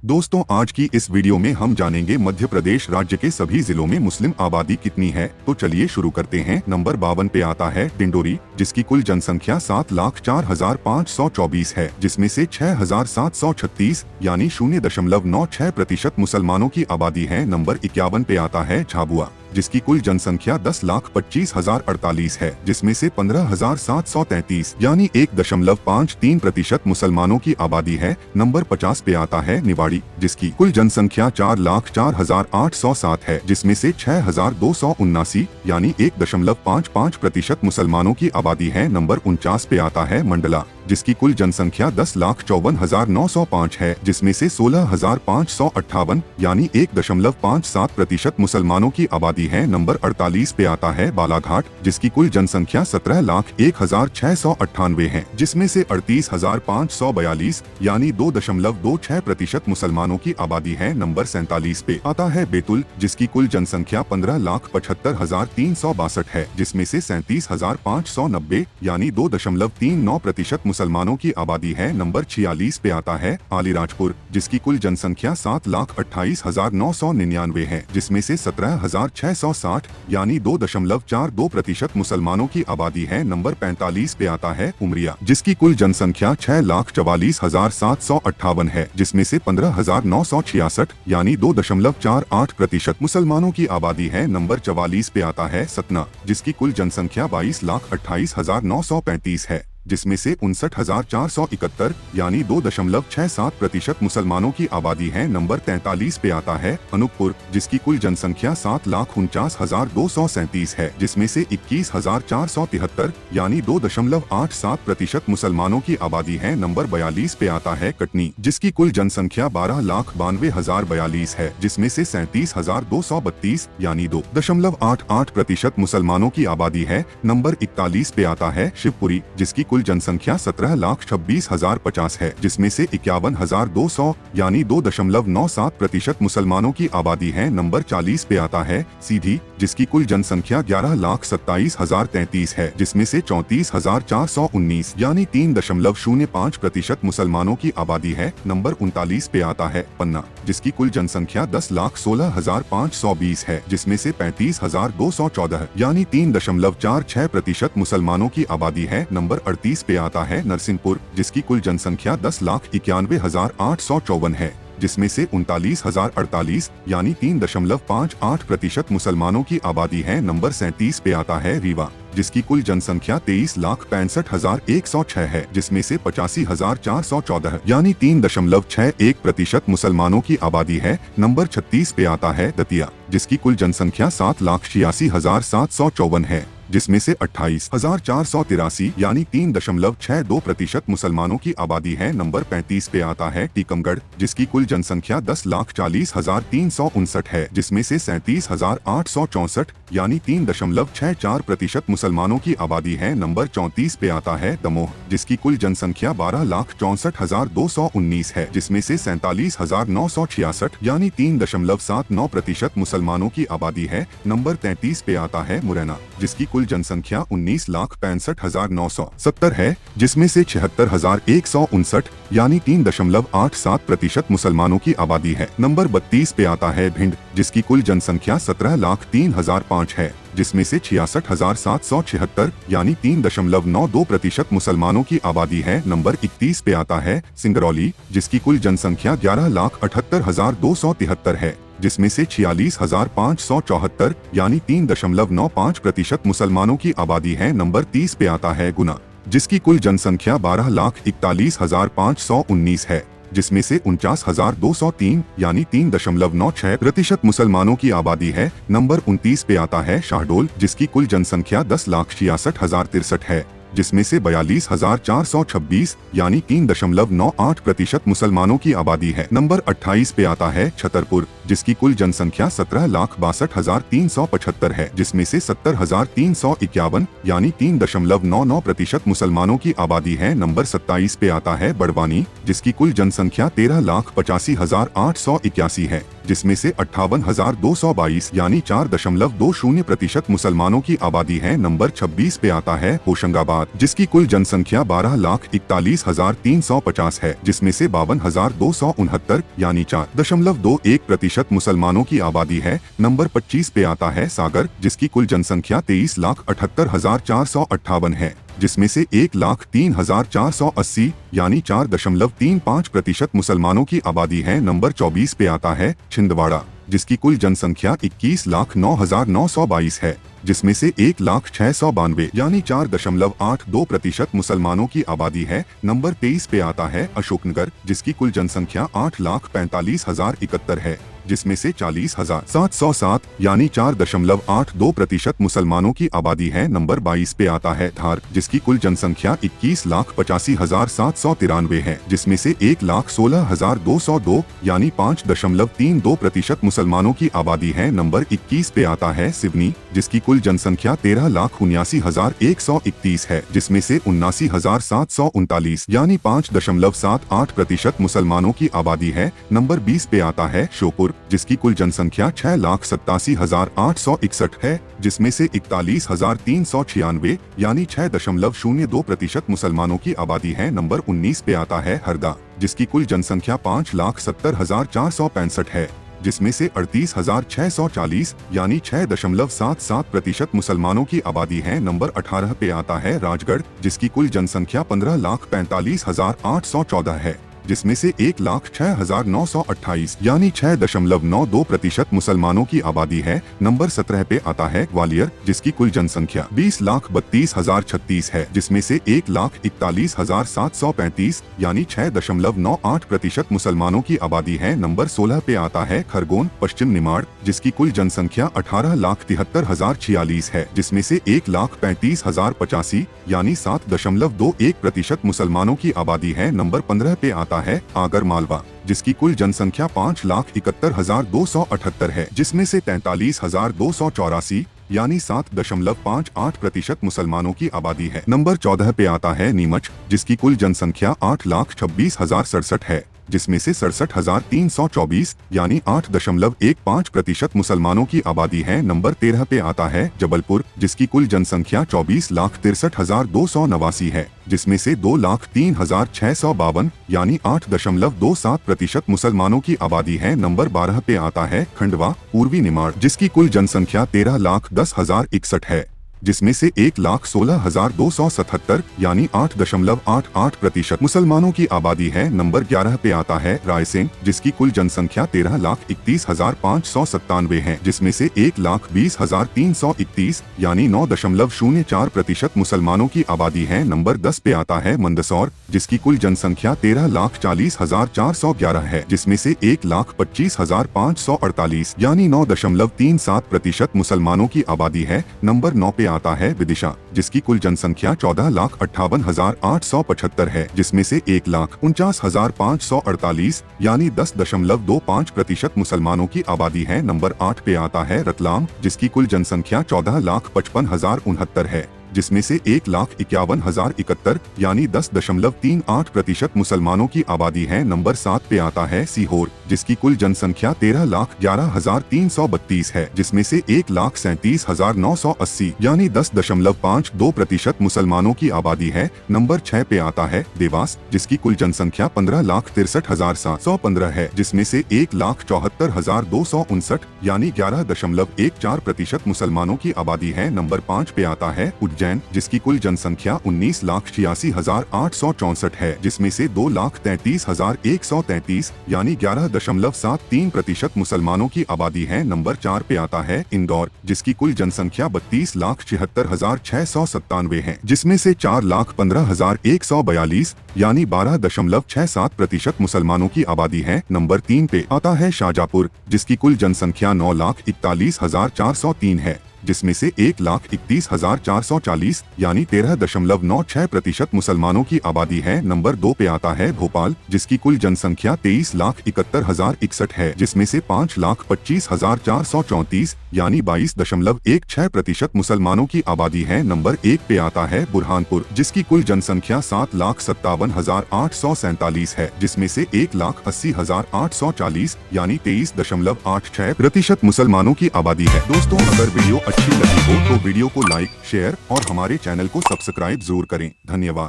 दोस्तों, आज की इस वीडियो में हम जानेंगे मध्य प्रदेश राज्य के सभी जिलों में मुस्लिम आबादी कितनी है। तो चलिए शुरू करते हैं। नंबर 52 पे आता है डिंडोरी, जिसकी कुल जनसंख्या 7,04,524 है, जिसमें से 6,736 यानी 0.96% मुसलमानों की आबादी है। नंबर 51 पे आता है झाबुआ, जिसकी कुल जनसंख्या 10,25,048 है, जिसमें से 15,733 यानी 1.53% मुसलमानों की आबादी है। नंबर 50 पे आता है निवाड़ी, जिसकी कुल जनसंख्या 4,04,807 है, जिसमें से 6,279 यानी 1.55% मुसलमानों की आबादी है। नंबर 49 पे आता है मंडला, जिसकी कुल जनसंख्या 10,54,905 है, जिसमें से 16,558 यानी 1.57% मुसलमानों की आबादी है। नंबर 48 पे आता है बालाघाट, जिसकी कुल जनसंख्या 17,01,698 है, जिसमें से 38,542 यानी 2.26% मुसलमानों की आबादी है। नंबर 47 पे आता है बैतूल, जिसकी कुल जनसंख्या 15,75,362 है, जिसमें से 37,590 यानी 2.39% मुसलमानों की आबादी है। नंबर 46 पे आता है अलीराजपुर, जिसकी कुल जनसंख्या 7,28,999 है, जिसमें से 17,660 यानी 2.42% मुसलमानों की आबादी है। नंबर 45 पे आता है उमरिया, जिसकी कुल जनसंख्या 6,44,758 है, जिसमें से 15,966 यानी 2.48% मुसलमानों की आबादी है। नंबर 44 पे आता है सतना, जिसकी कुल जनसंख्या 22,28,935 है, जिसमें से 59,471 यानी 2.67% मुसलमानों की आबादी है। नंबर 43 पे आता है अनूपपुर, जिसकी कुल जनसंख्या 7,49,237 है, जिसमें से 21,473 यानी 2.87% मुसलमानों की आबादी है। नंबर 42 पे आता है कटनी, जिसकी कुल जनसंख्या 12,92,042 है, जिसमें से 37,232 यानी 2.88% मुसलमानों की आबादी है। नंबर 41 पे आता है शिवपुरी, जिसकी कुल जनसंख्या 17,26,050 है, जिसमें से 51,200 यानी 2.97% मुसलमानों की आबादी है। नंबर 40 पे आता है सीधी, जिसकी कुल जनसंख्या 11,27,033 है, जिसमें से 34,419 यानी 3.05% मुसलमानों की आबादी है। नंबर 39 पे आता है पन्ना, जिसकी कुल जनसंख्या 10,16,520 है, जिसमें से 35,214 यानी 3.46% मुसलमानों की आबादी है। नंबर 38 पे आता है नरसिंहपुर, जिसकी कुल जनसंख्या 10,91,854 है, जिसमें से 39,048 यानी 3.58% मुसलमानों की आबादी है। नंबर 37 पे आता है रीवा, जिसकी कुल जनसंख्या 23,65,106 है, जिसमें से 85,414 यानी 3.61% मुसलमानों की आबादी है। नंबर 36 पे आता है दतिया, जिसकी कुल जनसंख्या 7,86,754 है, जिसमें से 28,483 यानी 3.62% मुसलमानों की आबादी है। नंबर 35 पे आता है टीकमगढ़, जिसकी कुल जनसंख्या 10,40,359 है, जिसमें से 37,864 यानी 3.64% मुसलमानों की आबादी है। नंबर 34 पे आता है दमोह, जिसकी कुल जनसंख्या 12,64,219 है, जिसमें से 47,966 यानी 3.79% मुसलमानों की आबादी है। नंबर 33 पे आता है मुरैना, जिसकी कुल जनसंख्या 19,65,970 है, जिसमें से 76,159 यानी 3.87% मुसलमानों की आबादी है। नंबर 32 पे आता है भिंड, जिसकी कुल जनसंख्या 17,03,005 है, जिसमें से 66,776 यानी 3.92% मुसलमानों की आबादी है। नंबर 31 पे आता है सिंगरौली, जिसकी कुल जनसंख्या 11,78,273 है, जिसमें से 46,574 यानी 3.95% मुसलमानों की आबादी है। नंबर 30 पे आता है गुना, जिसकी कुल जनसंख्या 12,41,519 है, जिसमें से 49,203 यानी 3.96% मुसलमानों की आबादी है। नंबर 29 पे आता है शाहडोल, जिसकी कुल जनसंख्या 10,66,063 है, जिसमें से 42,426 यानी 3.98% मुसलमानों की आबादी है। नंबर 28 पे आता है छतरपुर, जिसकी कुल जनसंख्या 17,62,375 है, जिसमें से 70,351 यानी 3.99% मुसलमानों की आबादी है। नंबर 27 पे आता है बड़वानी, जिसकी कुल जनसंख्या 13,85,881 है, जिसमें से 58,222 यानी 4.20% मुसलमानों की आबादी है। नंबर 26 पे आता है होशंगाबाद, जिसकी कुल जनसंख्या 12,41,350 है, जिसमें से 52,269 यानी 4.21% मुसलमानों की आबादी है। नंबर 25 पे आता है सागर, जिसकी कुल जनसंख्या 23,78,458 है, जिसमें से 1,03,480 यानी 4.35% मुसलमानों की आबादी है। नंबर 24 पे आता है छिंदवाड़ा, जिसकी कुल जनसंख्या 21,09,922 है, जिसमें से 1,06,92 यानी 4.82% मुसलमानों की आबादी है। नंबर 23 पे आता है अशोकनगर, जिसकी कुल जनसंख्या 8,45,071 है, जिसमें से 40,707 यानी 4.82% मुसलमानों की आबादी है। नंबर 22 पे आता है धार, जिसकी कुल जनसंख्या 21,85,793 है, जिसमें से 1,16,202 यानी 5.32% मुसलमानों की आबादी है। नंबर 21 पे आता है सिवनी, जिसकी कुल जनसंख्या 13,79,131 है, जिसमें से 79,739 यानी 5.78% मुसलमानों की आबादी है। नंबर 20 पे आता है श्योपुर, जिसकी कुल जनसंख्या 6,87,861 है, जिसमें से 41,396 यानी 6.02% मुसलमानों की आबादी है। नंबर 19 पे आता है हरदा, जिसकी कुल जनसंख्या 5,70,465 है, जिसमें से 38,640 यानी 6.77% मुसलमानों की आबादी है। नंबर 18 पे आता है राजगढ़, जिसकी कुल जनसंख्या 15,45,814 है, जिसमें से 1,06,928 यानी 6.92% मुसलमानों की आबादी है। नंबर 17 पे आता है ग्वालियर, जिसकी कुल जनसंख्या 20,32,036 है, जिसमें से 1,41,735 यानी 6.98% मुसलमानों की आबादी है। नंबर 16 पे आता है खरगोन पश्चिम निमाड़, जिसकी कुल जनसंख्या 18,73,046 है, जिसमें से 1,35,085 यानी 7.21% मुसलमानों की आबादी है। नंबर 15 पे आता है आगर मालवा, जिसकी कुल जनसंख्या 5,71,278 है, जिसमें से 43,284 यानी 7.58% मुसलमानों की आबादी है। नंबर 14 पे आता है नीमच, जिसकी कुल जनसंख्या 8,26,067 है, जिसमें से 67,324 यानी 8.15% मुसलमानों की आबादी है। नंबर 13 पे आता है जबलपुर, जिसकी कुल जनसंख्या 24,63,289 है, जिसमें से 2,03,652 यानी 8.27% मुसलमानों की आबादी है। नंबर 12 पे आता है खंडवा पूर्वी निमाड़, जिसकी कुल जनसंख्या 13,10,061 है, जिसमें से 1,16,277 यानी 8.88% मुसलमानों की आबादी है। नंबर 11 पे आता है रायसेन, जिसकी कुल जनसंख्या 13,31,597 है, जिसमें से 1,20,331 यानी 9.04% मुसलमानों की आबादी है। नंबर 10 पे आता है मंदसौर, जिसकी कुल जनसंख्या 13,40,411 है, जिसमें से 1,25,548 यानी 9.37% मुसलमानों की आबादी है। नंबर 9 पे आता है विदिशा, जिसकी कुल जनसंख्या 14,58,875 है, जिसमें से 1,49,548 यानी 10.25% मुसलमानों की आबादी है। नंबर 8 पे आता है रतलाम, जिसकी कुल जनसंख्या 14,55,069 है, जिसमें से 1,51,071 यानी 10.38% मुसलमानों की आबादी है। नंबर 7 पे आता है सीहोर, जिसकी कुल जनसंख्या 13,11,332 है, जिसमें से 1,37,980 यानी 10.52% मुसलमानों की आबादी है। नंबर 6 पे आता है देवास, जिसकी कुल जनसंख्या 15,63,715 है, जिसमें से 1,74,259 यानी 11.14% मुसलमानों की आबादी है। नंबर 5 पे आता है उज्जैन, जिसकी कुल जनसंख्या 19,86,864 है, जिसमें से 2,33,133 यानी 11.73% मुसलमानों की आबादी है। नंबर 4 पे आता है इंदौर, जिसकी कुल जनसंख्या 32,76,697 है, जिसमें से 4,15,142 यानी 12.67% मुसलमानों की आबादी है। नंबर 3 पे आता है शाहजहाँपुर, जिसकी कुल जनसंख्या 9,41,403 है, जिसमें से 1,31,440 यानी 13.96% मुसलमानों की आबादी है। नंबर 2 पे आता है भोपाल, जिसकी कुल जनसंख्या 23,71,061 है, जिसमें से 5,25,434 यानी 22.16% मुसलमानों की आबादी है। नंबर 1 पे आता है बुरहानपुर, जिसकी कुल जनसंख्या 7,57,847 है, जिसमें से 1,80,840 यानी 23.86% मुसलमानों की आबादी है। दोस्तों, अगर वीडियो अच्छी लगी हो तो वीडियो को लाइक, शेयर और हमारे चैनल को सब्सक्राइब जरूर करें। धन्यवाद।